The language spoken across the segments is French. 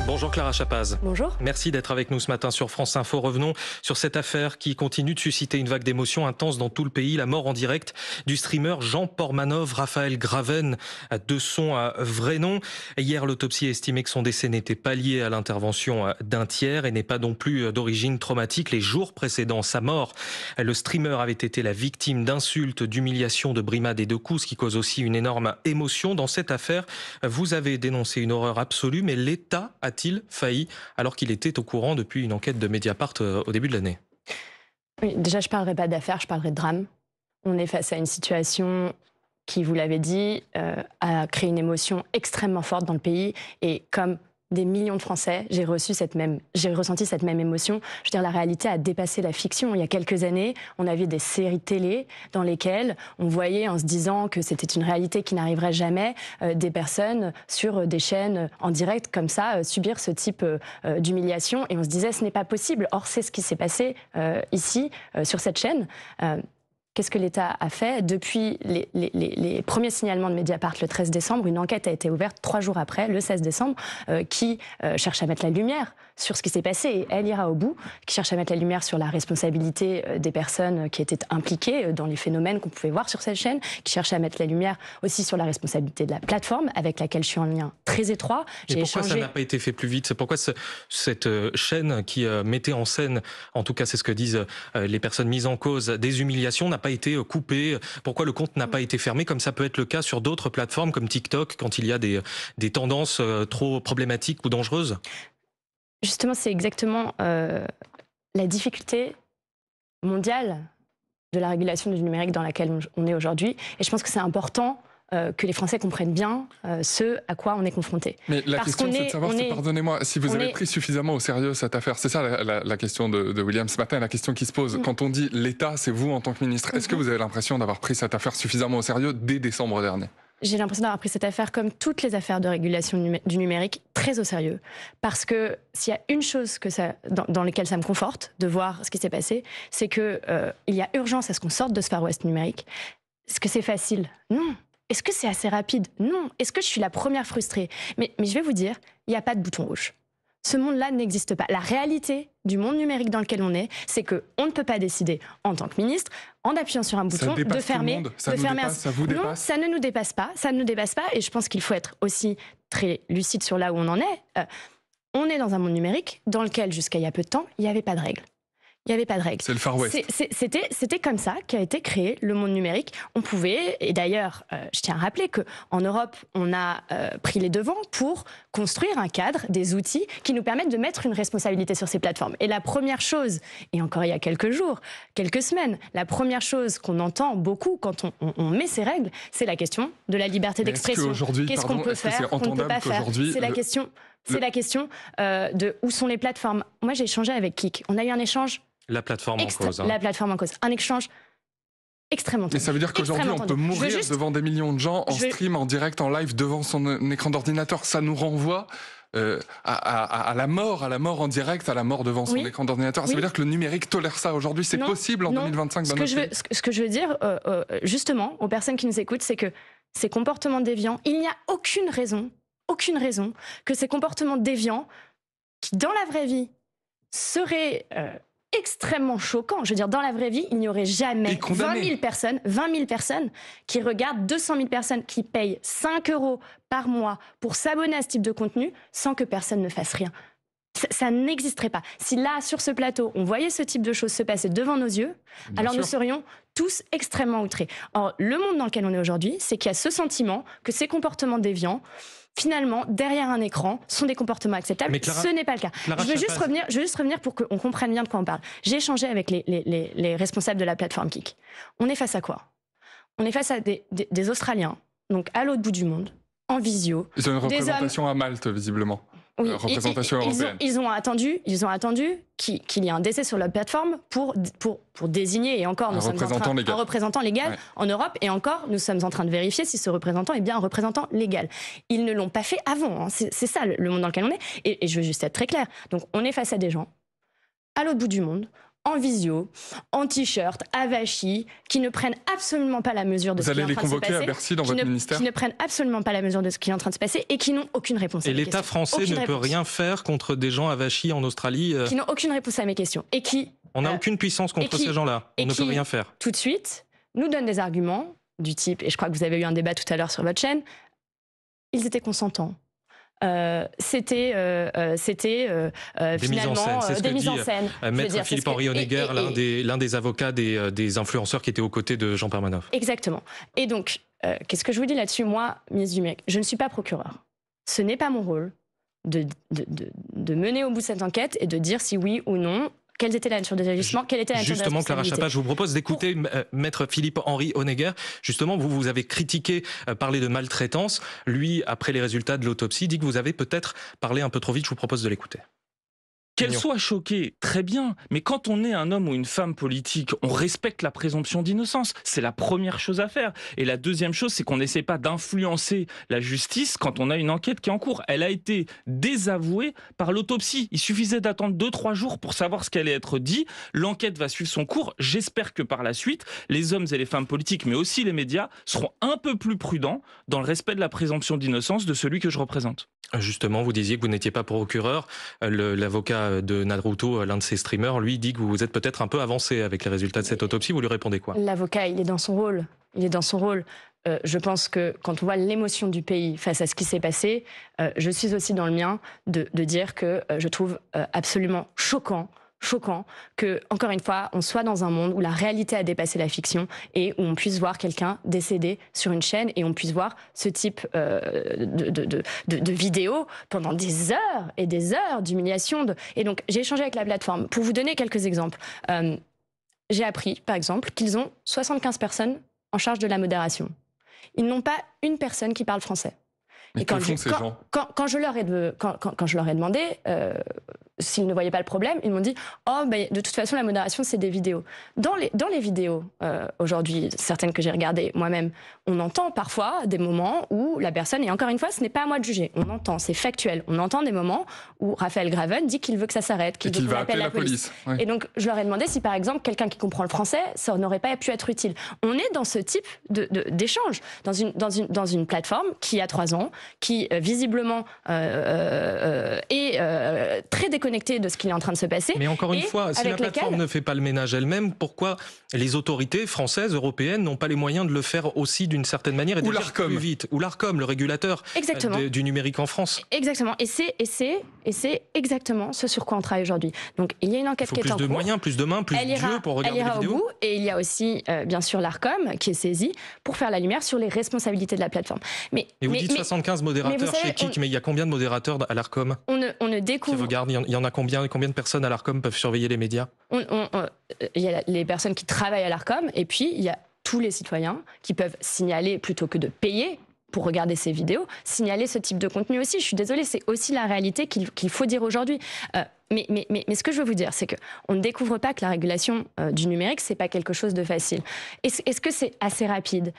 Bonjour Clara Chapaz. Bonjour. Merci d'être avec nous ce matin sur France Info. Revenons sur cette affaire qui continue de susciter une vague d'émotions intenses dans tout le pays. La mort en direct du streamer Jean Portmanov, Raphaël Graven, de son vrai nom. Hier, l'autopsie a estimé que son décès n'était pas lié à l'intervention d'un tiers et n'est pas non plus d'origine traumatique. Les jours précédant sa mort, le streamer avait été la victime d'insultes, d'humiliations, de brimades et de coups, ce qui cause aussi une énorme émotion. Dans cette affaire, vous avez dénoncé une horreur absolue, mais l'État a-t-il failli alors qu'il était au courant depuis une enquête de Mediapart au début de l'année? Oui, déjà, je ne parlerai pas d'affaires, je parlerai de drame. On est face à une situation qui, vous l'avez dit, a créé une émotion extrêmement forte dans le pays. Et comme des millions de Français, j'ai ressenti cette même émotion. Je veux dire, la réalité a dépassé la fiction. Il y a quelques années, on avait des séries télé dans lesquelles on voyait, en se disant que c'était une réalité qui n'arriverait jamais, des personnes sur des chaînes en direct comme ça subir ce type d'humiliation. Et on se disait, ce n'est pas possible. Or, c'est ce qui s'est passé ici, sur cette chaîne. Qu'est-ce que l'État a fait? Depuis les premiers signalements de Mediapart le 13 décembre, une enquête a été ouverte 3 jours après, le 16 décembre, qui cherche à mettre la lumière sur ce qui s'est passé, et elle ira au bout, qui cherche à mettre la lumière sur la responsabilité des personnes qui étaient impliquées dans les phénomènes qu'on pouvait voir sur cette chaîne, qui cherche à mettre la lumière aussi sur la responsabilité de la plateforme avec laquelle je suis en lien très étroit. Et pourquoi ça n'a pas été fait plus vite? C'est pourquoi cette chaîne qui mettait en scène, en tout cas c'est ce que disent les personnes mises en cause, des humiliations, n'a pas été coupée? Pourquoi le compte n'a pas été fermé, comme ça peut être le cas sur d'autres plateformes comme TikTok, quand il y a des tendances trop problématiques ou dangereuses? Justement, c'est exactement la difficulté mondiale de la régulation du numérique dans laquelle on est aujourd'hui. Et je pense que c'est important que les Français comprennent bien ce à quoi on est confronté. Mais la question, c'est de savoir, pardonnez-moi, si vous avez pris suffisamment au sérieux cette affaire. C'est ça la question de William ce matin, la question qui se pose. Quand on dit l'État, c'est vous en tant que ministre. Est-ce que vous avez l'impression d'avoir pris cette affaire suffisamment au sérieux dès décembre dernier? J'ai l'impression d'avoir pris cette affaire, comme toutes les affaires de régulation du numérique, très au sérieux. Parce que s'il y a une chose dans laquelle ça me conforte de voir ce qui s'est passé, c'est qu'il y a urgence à ce qu'on sorte de ce Far West numérique. Est-ce que c'est facile? Non. Est-ce que c'est assez rapide? Non. Est-ce que je suis la première frustrée? Mais je vais vous dire, il n'y a pas de bouton rouge. Ce monde-là n'existe pas. La réalité du monde numérique dans lequel on est, c'est qu'on ne peut pas décider, en tant que ministre, en appuyant sur un bouton, de fermer. Ça vous dépasse? Non, ça ne nous dépasse pas. Ça ne nous dépasse pas. Et je pense qu'il faut être aussi très lucide sur là où on en est. On est dans un monde numérique dans lequel, jusqu'à il y a peu de temps, il n'y avait pas de règles. Il n'y avait pas de règles. C'est le Far West. C'était comme ça qu'a été créé le monde numérique. On pouvait, et d'ailleurs, je tiens à rappeler qu'en Europe, on a pris les devants pour construire un cadre, des outils qui nous permettent de mettre une responsabilité sur ces plateformes. Et la première chose, et encore il y a quelques jours, quelques semaines, la première chose qu'on entend beaucoup quand on met ces règles, c'est la question de la liberté d'expression. Qu'est-ce qu'on peut faire, qu'on ne peut pas faire? C'est la question. C'est la question de où sont les plateformes. Moi, j'ai échangé avec Kik. On a eu un échange. La plateforme en cause. La plateforme en cause. Un échange extrêmement tendu. Et ça veut dire qu'aujourd'hui, on peut mourir devant des millions de gens en stream, en direct, en live, devant son écran d'ordinateur. Ça nous renvoie à la mort en direct, à la mort devant son écran d'ordinateur. Ça veut dire que le numérique tolère ça aujourd'hui. C'est possible en 2025 dans notre pays. Ce que je veux dire, justement, aux personnes qui nous écoutent, c'est que ces comportements déviants, il n'y a aucune raison que ces comportements déviants, qui dans la vraie vie seraient extrêmement choquants. Je veux dire, dans la vraie vie, il n'y aurait jamais 20 000 personnes qui regardent, 200 000 personnes qui payent 5 € par mois pour s'abonner à ce type de contenu sans que personne ne fasse rien. Ça n'existerait pas. Si là, sur ce plateau, on voyait ce type de choses se passer devant nos yeux, alors nous serions tous extrêmement outrés. Or, le monde dans lequel on est aujourd'hui, c'est qu'il y a ce sentiment que ces comportements déviants, finalement, derrière un écran, sont des comportements acceptables. Mais Clara, ce n'est pas le cas. Je veux juste revenir pour qu'on comprenne bien de quoi on parle. J'ai échangé avec les responsables de la plateforme Kik. On est face à quoi? On est face à des Australiens, donc à l'autre bout du monde, en visio. Ils ont une représentation à Malte, visiblement. Oui, représentation européenne. Ils ont attendu qu'il y ait un décès sur la plateforme pour désigner, et encore, un représentant légal en Europe, et encore, nous sommes en train de vérifier si ce représentant est bien un représentant légal. Ils ne l'ont pas fait avant, hein. C'est ça le monde dans lequel on est, et je veux juste être très clair. Donc on est face à des gens, à l'autre bout du monde, en visio, en t-shirt, avachis, qui ne prennent absolument pas la mesure de ce qui est en train de se passer. Vous allez les convoquer à Bercy dans votre ministère ? Qui ne prennent absolument pas la mesure de ce qui est en train de se passer et qui n'ont aucune réponse à mes questions. Et l'État français ne peut rien faire contre des gens avachis en Australie Qui n'ont aucune réponse à mes questions. Et qui... On n'a aucune puissance contre ces gens-là. On ne peut rien faire. Tout de suite, nous donnent des arguments du type, et je crois que vous avez eu un débat tout à l'heure sur votre chaîne, ils étaient consentants. C'était finalement des mises en scène. Maître Philippe-Henri Honegger, l'un des avocats des influenceurs qui étaient aux côtés de Jean Permanoff. Exactement. Et donc, qu'est-ce que je vous dis là-dessus? Moi, ministre du Numérique, je ne suis pas procureur. Ce n'est pas mon rôle de mener au bout cette enquête et de dire si oui ou non, quelles étaient la nature des agissements, quelle était la nature des responsabilités. Justement, Clara Chapaz, je vous propose d'écouter Maître Philippe-Henri Honegger. Justement, vous avez critiqué, parlé de maltraitance. Lui, après les résultats de l'autopsie, dit que vous avez peut-être parlé un peu trop vite. Je vous propose de l'écouter. Qu'elle soit choquée, très bien, mais quand on est un homme ou une femme politique, on respecte la présomption d'innocence. C'est la première chose à faire. Et la deuxième chose, c'est qu'on n'essaie pas d'influencer la justice quand on a une enquête qui est en cours. Elle a été désavouée par l'autopsie. Il suffisait d'attendre 2-3 jours pour savoir ce qui allait être dit. L'enquête va suivre son cours. J'espère que par la suite, les hommes et les femmes politiques, mais aussi les médias, seront un peu plus prudents dans le respect de la présomption d'innocence de celui que je représente. Justement, vous disiez que vous n'étiez pas procureur. L'avocat de Naruto, l'un de ses streamers, lui dit que vous êtes peut-être un peu avancé avec les résultats de cette autopsie. Vous lui répondez quoi? L'avocat, il est dans son rôle. Il est dans son rôle. Je pense que quand on voit l'émotion du pays face à ce qui s'est passé, je suis aussi dans le mien de dire que je trouve absolument choquant que, encore une fois, on soit dans un monde où la réalité a dépassé la fiction et où on puisse voir quelqu'un décédé sur une chaîne et on puisse voir ce type de vidéos pendant des heures et des heures d'humiliation. Et donc, j'ai échangé avec la plateforme. Pour vous donner quelques exemples, j'ai appris, par exemple, qu'ils ont 75 personnes en charge de la modération. Ils n'ont pas une personne qui parle français. Mais que font ces gens ? Quand je leur ai demandé s'ils ne voyaient pas le problème, ils m'ont dit « Oh, ben, de toute façon, la modération, c'est des vidéos. » Dans les vidéos, aujourd'hui, certaines que j'ai regardées moi-même, on entend parfois des moments où la personne, et encore une fois, ce n'est pas à moi de juger, on entend, c'est factuel, on entend des moments où Raphaël Graven dit qu'il veut que ça s'arrête, qu'il veut qu'on appelle la police. Oui. Et donc, je leur ai demandé si, par exemple, quelqu'un qui comprend le français, ça n'aurait pas pu être utile. On est dans ce type d'échange, dans une plateforme qui a 3 ans, qui visiblement est très déconnectée de ce qui est en train de se passer. Mais encore une fois, si la plateforme ne fait pas le ménage elle-même, pourquoi les autorités françaises, européennes n'ont pas les moyens de le faire aussi d'une certaine manière et d'agir plus vite? Ou l'Arcom, le régulateur du numérique en France. Exactement. Et c'est exactement ce sur quoi on travaille aujourd'hui. Donc il y a une enquête qui est en cours. Plus de moyens, plus de mains, plus d'yeux pour regarder les vidéos. Elle ira au bout. Et il y a aussi, bien sûr, l'Arcom qui est saisie pour faire la lumière sur les responsabilités de la plateforme. Mais vous dites 75 modérateurs chez Kik, mais il y a combien de modérateurs à l'Arcom? On ne découvre... Qui regarde, il y en a combien de personnes à l'Arcom peuvent surveiller les médias? Il y a les personnes qui travaillent à l'Arcom et puis il y a tous les citoyens qui peuvent signaler plutôt que de payer pour regarder ces vidéos, signaler ce type de contenu aussi. Je suis désolée, c'est aussi la réalité qu'il faut dire aujourd'hui. Mais ce que je veux vous dire, c'est qu'on ne découvre pas que la régulation du numérique, c'est pas quelque chose de facile. Est-ce que c'est assez rapide?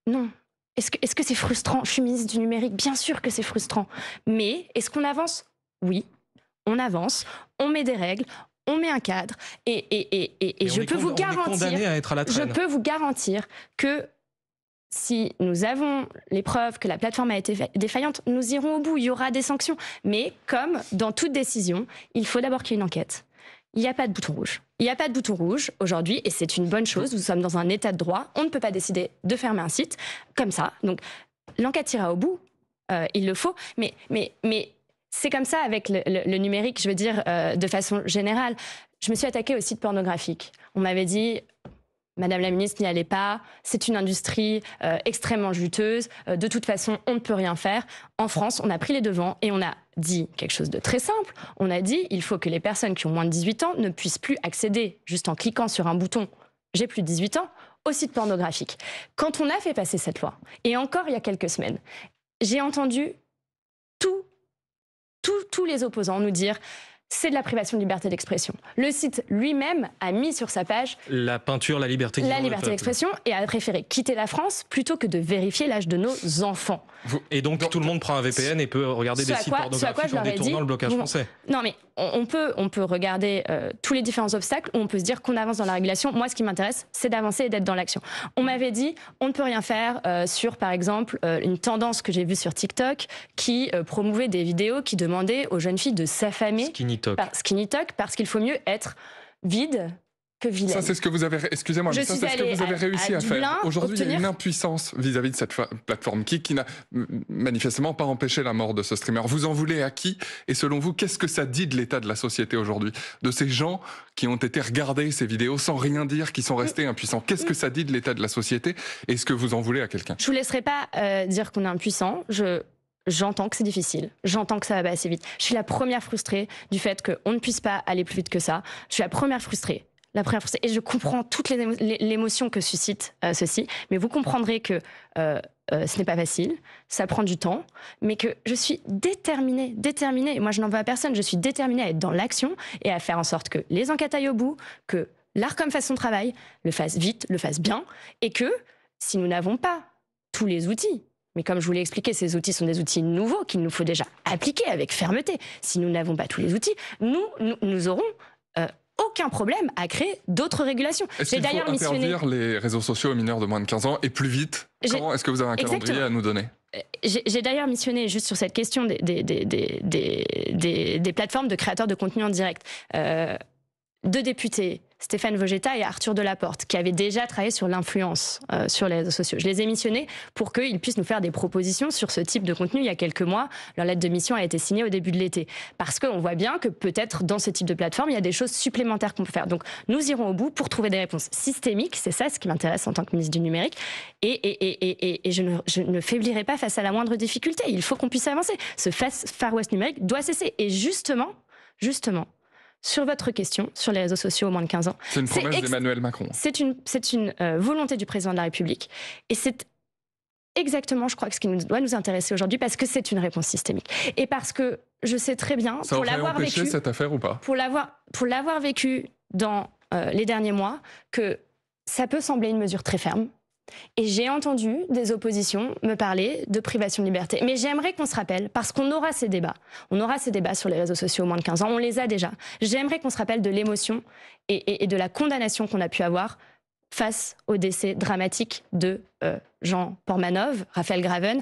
Non. Est-ce que c'est frustrant? Je suis ministre du numérique, bien sûr que c'est frustrant. Mais est-ce qu'on avance? Oui, on avance, on met des règles, on met un cadre et je peux vous garantir que si nous avons les preuves que la plateforme a été défaillante, nous irons au bout, il y aura des sanctions. Mais comme dans toute décision, il faut d'abord qu'il y ait une enquête. Il n'y a pas de bouton rouge. Il n'y a pas de bouton rouge aujourd'hui et c'est une bonne chose. Nous sommes dans un état de droit. On ne peut pas décider de fermer un site comme ça. Donc l'enquête ira au bout, il le faut. Mais c'est comme ça avec le numérique, je veux dire, de façon générale. Je me suis attaquée aux sites pornographiques. On m'avait dit... Madame la ministre, n'y allez pas, c'est une industrie extrêmement juteuse, de toute façon, on ne peut rien faire. En France, on a pris les devants et on a dit quelque chose de très simple. On a dit il faut que les personnes qui ont moins de 18 ans ne puissent plus accéder, juste en cliquant sur un bouton « j'ai plus de 18 ans », aux sites pornographiques. Quand on a fait passer cette loi, et encore il y a quelques semaines, j'ai entendu tous les opposants nous dire c'est de la privation de liberté d'expression. Le site lui-même a mis sur sa page la peinture, la liberté d'expression et a préféré quitter la France plutôt que de vérifier l'âge de nos enfants. Et donc tout le monde prend un VPN et peut regarder des sites pornographiques en détournant le blocage français. Non mais on peut regarder tous les différents obstacles où on peut se dire qu'on avance dans la régulation. Moi, ce qui m'intéresse, c'est d'avancer et d'être dans l'action. On m'avait dit, on ne peut rien faire sur, par exemple, une tendance que j'ai vue sur TikTok qui promouvait des vidéos qui demandaient aux jeunes filles de s'affamer. Skinny talk, parce qu'il faut mieux être vide que vilaine. Ça, c'est ce que vous avez, excusez-moi, mais ça, c'est ce que vous avez réussi à faire. Aujourd'hui, il y a une impuissance vis-à-vis de cette plateforme qui n'a manifestement pas empêché la mort de ce streamer. Vous en voulez à qui? Et selon vous, qu'est-ce que ça dit de l'état de la société aujourd'hui? De ces gens qui ont été regarder ces vidéos sans rien dire, qui sont restés impuissants. Qu'est-ce que ça dit de l'état de la société? Est-ce que vous en voulez à quelqu'un? Je vous laisserai pas dire qu'on est impuissant. J'entends que c'est difficile, j'entends que ça va pas assez vite. Je suis la première frustrée du fait qu'on ne puisse pas aller plus vite que ça. Je suis la première frustrée. Et je comprends toute l'émotion que suscite ceci, mais vous comprendrez que ce n'est pas facile, ça prend du temps, mais que je suis déterminée. Moi, je n'en veux à personne, je suis déterminée à être dans l'action et à faire en sorte que les enquêtes aillent au bout, que l'Arcom fasse son travail, le fasse vite, le fasse bien, et que si nous n'avons pas tous les outils, mais comme je vous l'ai expliqué, ces outils sont des outils nouveaux qu'il nous faut déjà appliquer avec fermeté. Si nous n'avons pas tous les outils, nous aurons aucun problème à créer d'autres régulations. Est-ce qu'il faut interdire les réseaux sociaux aux mineurs de moins de 15 ans et plus vite? Quand est-ce que vous avez un calendrier à nous donner? J'ai d'ailleurs missionné juste sur cette question des plateformes de créateurs de contenu en direct. Deux députés, Stéphane Vogetta et Arthur Delaporte, qui avaient déjà travaillé sur l'influence sur les réseaux sociaux. Je les ai missionnés pour qu'ils puissent nous faire des propositions sur ce type de contenu il y a quelques mois. Leur lettre de mission a été signée au début de l'été. Parce qu'on voit bien que peut-être dans ce type de plateforme, il y a des choses supplémentaires qu'on peut faire. Donc nous irons au bout pour trouver des réponses systémiques. C'est ça ce qui m'intéresse en tant que ministre du numérique. Et je ne faiblirai pas face à la moindre difficulté. Il faut qu'on puisse avancer. Ce Far West numérique doit cesser. Et justement, sur votre question, sur les réseaux sociaux aux moins de 15 ans. C'est une promesse d'Emmanuel Macron. C'est une volonté du président de la République. Et c'est exactement, je crois, ce qui doit nous intéresser aujourd'hui, parce que c'est une réponse systémique. Et parce que je sais très bien, ça aurait empêché cette affaire ou pas? Pour l'avoir vécu dans les derniers mois, que ça peut sembler une mesure très ferme. Et j'ai entendu des oppositions me parler de privation de liberté. Mais j'aimerais qu'on se rappelle, parce qu'on aura ces débats. On aura ces débats sur les réseaux sociaux aux moins de 15 ans. On les a déjà. J'aimerais qu'on se rappelle de l'émotion et de la condamnation qu'on a pu avoir face au décès dramatique de Jean Pormanov, Raphaël Graven,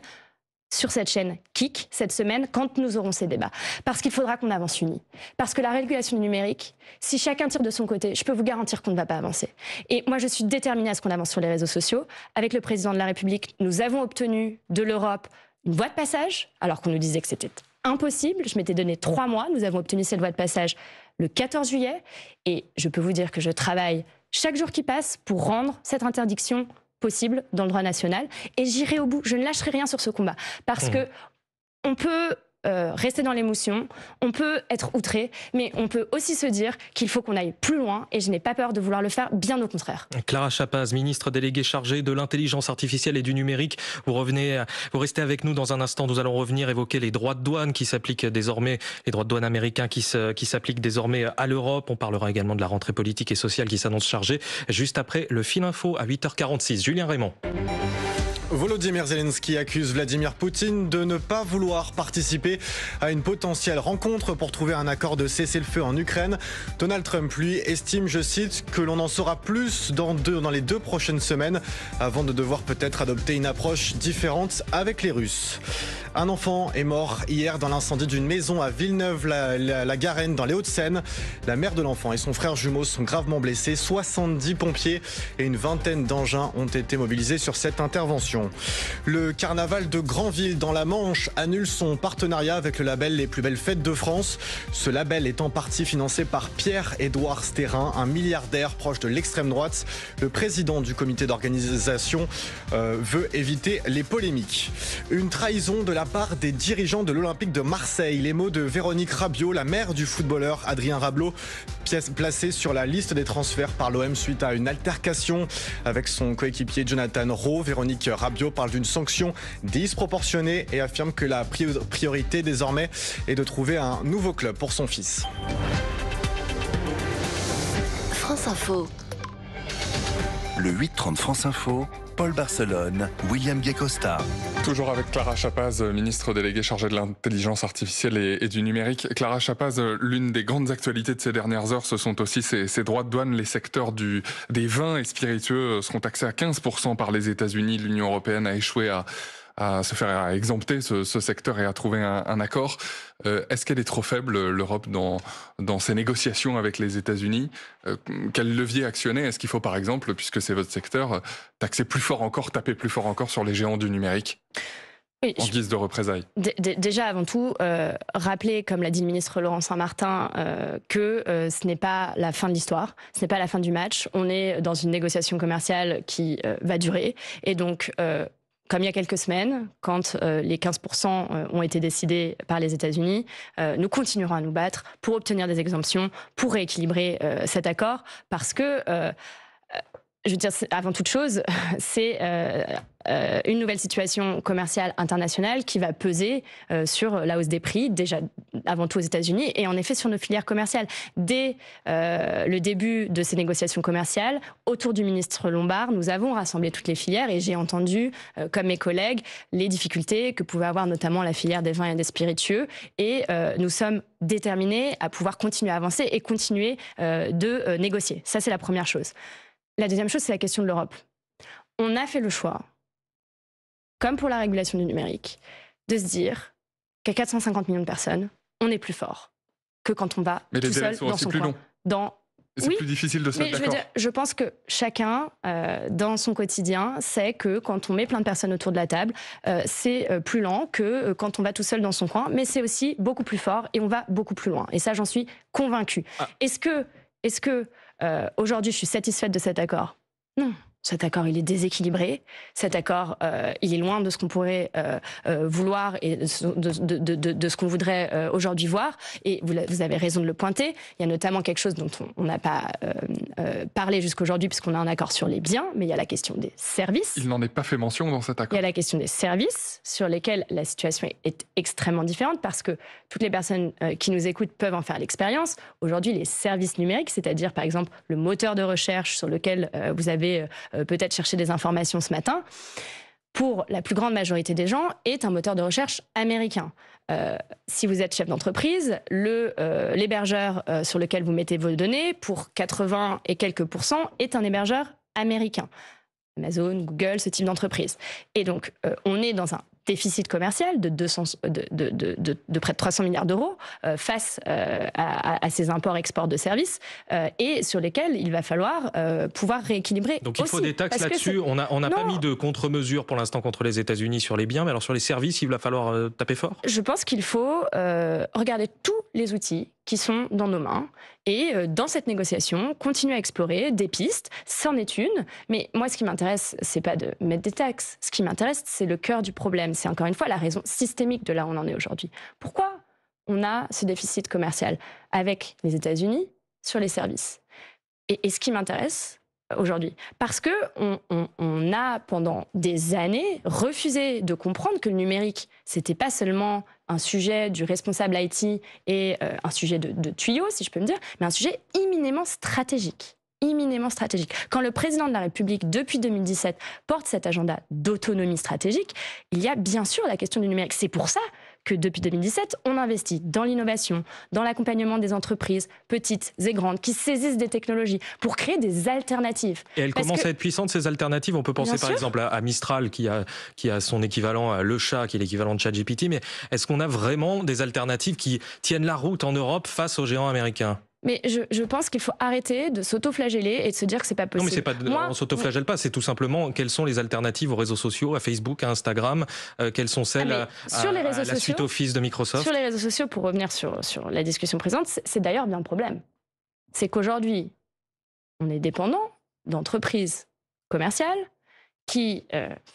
sur cette chaîne Kik cette semaine, quand nous aurons ces débats. Parce qu'il faudra qu'on avance unis. Parce que la régulation du numérique, si chacun tire de son côté, je peux vous garantir qu'on ne va pas avancer. Et moi, je suis déterminée à ce qu'on avance sur les réseaux sociaux. Avec le président de la République, nous avons obtenu de l'Europe une voie de passage, alors qu'on nous disait que c'était impossible. Je m'étais donné 3 mois. Nous avons obtenu cette voie de passage le 14 juillet. Et je peux vous dire que je travaille chaque jour qui passe pour rendre cette interdiction possible dans le droit national, et j'irai au bout, je ne lâcherai rien sur ce combat, parce que on peut rester dans l'émotion, on peut être outré, mais on peut aussi se dire qu'il faut qu'on aille plus loin, et je n'ai pas peur de vouloir le faire, bien au contraire. Clara Chapaz, ministre déléguée chargée de l'intelligence artificielle et du numérique, vous restez avec nous dans un instant. Nous allons revenir évoquer les droits de douane qui s'appliquent désormais, les droits de douane américains qui s'appliquent désormais à l'Europe. On parlera également de la rentrée politique et sociale qui s'annonce chargée, juste après le fil info à 8h46. Julien Raymond. Volodymyr Zelensky accuse Vladimir Poutine de ne pas vouloir participer à une potentielle rencontre pour trouver un accord de cessez-le-feu en Ukraine. Donald Trump, lui, estime, je cite, que l'on en saura plus dans les 2 prochaines semaines avant de devoir peut-être adopter une approche différente avec les Russes. Un enfant est mort hier dans l'incendie d'une maison à Villeneuve-la-Garenne dans les Hauts-de-Seine. La mère de l'enfant et son frère jumeau sont gravement blessés. 70 pompiers et une vingtaine d'engins ont été mobilisés sur cette intervention. Le carnaval de Granville dans la Manche annule son partenariat avec le label Les Plus Belles Fêtes de France. Ce label est en partie financé par Pierre-Édouard Stérin, un milliardaire proche de l'extrême droite. Le président du comité d'organisation veut éviter les polémiques. Une trahison de la part des dirigeants de l'Olympique de Marseille. Les mots de Véronique Rabiot, la mère du footballeur Adrien Rabiot, placée sur la liste des transferts par l'OM suite à une altercation avec son coéquipier Jonathan Rowe. Véronique Rabiot Rabiot parle d'une sanction disproportionnée et affirme que la priorité désormais est de trouver un nouveau club pour son fils. France Info. Le 8-30 France Info, Paul Barcelone, William Guécosta. Toujours avec Clara Chapaz, ministre déléguée chargée de l'intelligence artificielle et du numérique. Clara Chapaz, l'une des grandes actualités de ces dernières heures, ce sont aussi ces droits de douane. Les secteurs des vins et spiritueux seront taxés à 15% par les États-Unis. L'Union européenne a échoué à exempter ce secteur et à trouver un accord. Est-ce qu'elle est trop faible, l'Europe, dans ses négociations avec les États-Unis? Quel levier actionner? Est-ce qu'il faut, par exemple, puisque c'est votre secteur, taper plus fort encore sur les géants du numérique? Oui, en guise de représailles. Déjà, avant tout, rappeler, comme l'a dit le ministre Laurent Saint-Martin, que ce n'est pas la fin de l'histoire, ce n'est pas la fin du match. On est dans une négociation commerciale qui va durer. Et donc, comme il y a quelques semaines, quand les 15% ont été décidés par les États-Unis, nous continuerons à nous battre pour obtenir des exemptions, pour rééquilibrer cet accord, parce que, je veux dire, avant toute chose, c'est une nouvelle situation commerciale internationale qui va peser sur la hausse des prix, déjà avant tout aux États-Unis, et en effet sur nos filières commerciales. Dès le début de ces négociations commerciales, autour du ministre Lombard, nous avons rassemblé toutes les filières et j'ai entendu, comme mes collègues, les difficultés que pouvait avoir notamment la filière des vins et des spiritueux, et nous sommes déterminés à pouvoir continuer à avancer et continuer de négocier. Ça, c'est la première chose. La deuxième chose, c'est la question de l'Europe. On a fait le choix, comme pour la régulation du numérique, de se dire qu'à 450 millions de personnes, on est plus fort que quand on va tout seul dans son coin. C'est plus difficile de se mettre d'accord. Je pense que chacun, dans son quotidien, sait que quand on met plein de personnes autour de la table, c'est plus lent que quand on va tout seul dans son coin, mais c'est aussi beaucoup plus fort et on va beaucoup plus loin. Et ça, j'en suis convaincue. Est-ce que aujourd'hui, je suis satisfaite de cet accord? Non. Cet accord, il est déséquilibré. Cet accord, il est loin de ce qu'on pourrait vouloir et de ce qu'on voudrait aujourd'hui voir. Et vous avez raison de le pointer. Il y a notamment quelque chose dont on n'a pas parlé jusqu'aujourd'hui, puisqu'on a un accord sur les biens, mais il y a la question des services. Il n'en est pas fait mention dans cet accord. Il y a la question des services, sur lesquels la situation est extrêmement différente, parce que toutes les personnes qui nous écoutent peuvent en faire l'expérience. Aujourd'hui, les services numériques, c'est-à-dire par exemple le moteur de recherche sur lequel vous avez peut-être chercher des informations ce matin, pour la plus grande majorité des gens, est un moteur de recherche américain. Si vous êtes chef d'entreprise, l'hébergeur sur lequel vous mettez vos données, pour 80 et quelques %, est un hébergeur américain. Amazon, Google, ce type d'entreprise. Et donc, on est dans un déficit commercial de près de 300 milliards d'euros face à ces imports-exports de services et sur lesquels il va falloir pouvoir rééquilibrer. Donc il faut des taxes là-dessus. On n'a pas mis de contre-mesures pour l'instant contre les États-Unis sur les biens, mais alors sur les services, il va falloir taper fort? Je pense qu'il faut regarder tous les outils qui sont dans nos mains et dans cette négociation, continuer à explorer des pistes, c'en est une. Mais moi, ce qui m'intéresse, c'est pas de mettre des taxes. Ce qui m'intéresse, c'est le cœur du problème. C'est encore une fois la raison systémique de là où on en est aujourd'hui. Pourquoi on a ce déficit commercial avec les États-Unis sur les services? Et ce qui m'intéresse aujourd'hui, parce que on a pendant des années refusé de comprendre que le numérique, c'était pas seulement un sujet du responsable IT et un sujet de tuyau, si je peux me dire, mais un sujet imminemment stratégique. Quand le président de la République, depuis 2017, porte cet agenda d'autonomie stratégique, il y a bien sûr la question du numérique. C'est pour ça que depuis 2017, on investit dans l'innovation, dans l'accompagnement des entreprises, petites et grandes, qui saisissent des technologies pour créer des alternatives. Et elles commencent à être puissantes, ces alternatives. On peut penser par exemple à Mistral, qui a son équivalent à Le Chat, qui est l'équivalent de ChatGPT. Mais est-ce qu'on a vraiment des alternatives qui tiennent la route en Europe face aux géants américains? Mais je pense qu'il faut arrêter de s'auto-flageller et de se dire que c'est pas possible. Non, mais on s'auto-flagelle pas. C'est tout simplement quelles sont les alternatives aux réseaux sociaux, à Facebook, à Instagram, quelles sont celles à la suite Office de Microsoft. Sur les réseaux sociaux, pour revenir sur la discussion présente, c'est d'ailleurs bien le problème. C'est qu'aujourd'hui, on est dépendant d'entreprises commerciales qui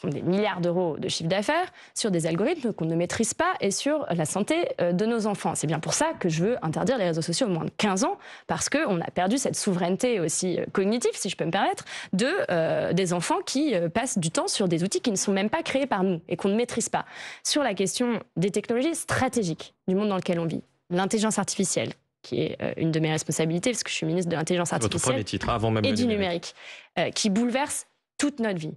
font des milliards d'euros de chiffre d'affaires sur des algorithmes qu'on ne maîtrise pas et sur la santé de nos enfants. C'est bien pour ça que je veux interdire les réseaux sociaux au moins de 15 ans, parce qu'on a perdu cette souveraineté aussi cognitive, si je peux me permettre, des enfants qui passent du temps sur des outils qui ne sont même pas créés par nous et qu'on ne maîtrise pas. Sur la question des technologies stratégiques du monde dans lequel on vit, l'intelligence artificielle, qui est une de mes responsabilités, parce que je suis ministre de l'intelligence artificielle Votre premier titre, avant même et le du numérique, qui bouleverse toute notre vie.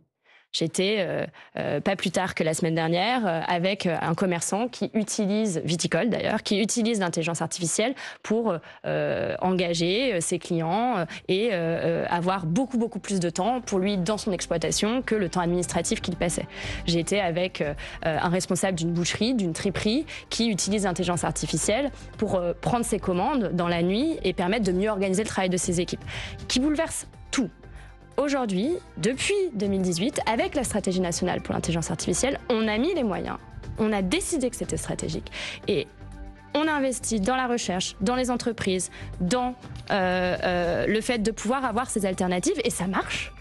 J'étais, pas plus tard que la semaine dernière, avec un commerçant qui utilise, viticole d'ailleurs, qui utilise l'intelligence artificielle pour engager ses clients et avoir beaucoup plus de temps pour lui dans son exploitation que le temps administratif qu'il passait. J'ai été avec un responsable d'une boucherie, d'une triperie, qui utilise l'intelligence artificielle pour prendre ses commandes dans la nuit et permettre de mieux organiser le travail de ses équipes, qui bouleverse tout. Aujourd'hui, depuis 2018, avec la stratégie nationale pour l'intelligence artificielle, on a mis les moyens, on a décidé que c'était stratégique. Et on a investi dans la recherche, dans les entreprises, dans le fait de pouvoir avoir ces alternatives. Et ça marche.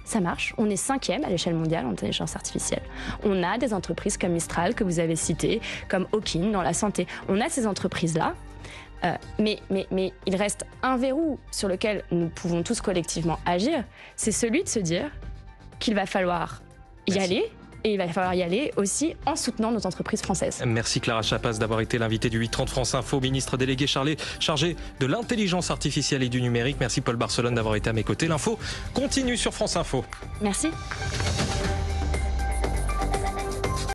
On est 5e à l'échelle mondiale en intelligence artificielle. On a des entreprises comme Mistral, que vous avez citées, comme Hawkin dans la santé. On a ces entreprises-là. Mais il reste un verrou sur lequel nous pouvons tous collectivement agir, c'est celui de se dire qu'il va falloir y aller, et il va falloir y aller aussi en soutenant nos entreprises françaises. Merci Clara Chapas d'avoir été l'invitée du 8h30 France Info, ministre délégué chargé de l'intelligence artificielle et du numérique. Merci Paul Barcelone d'avoir été à mes côtés. L'info continue sur France Info. Merci.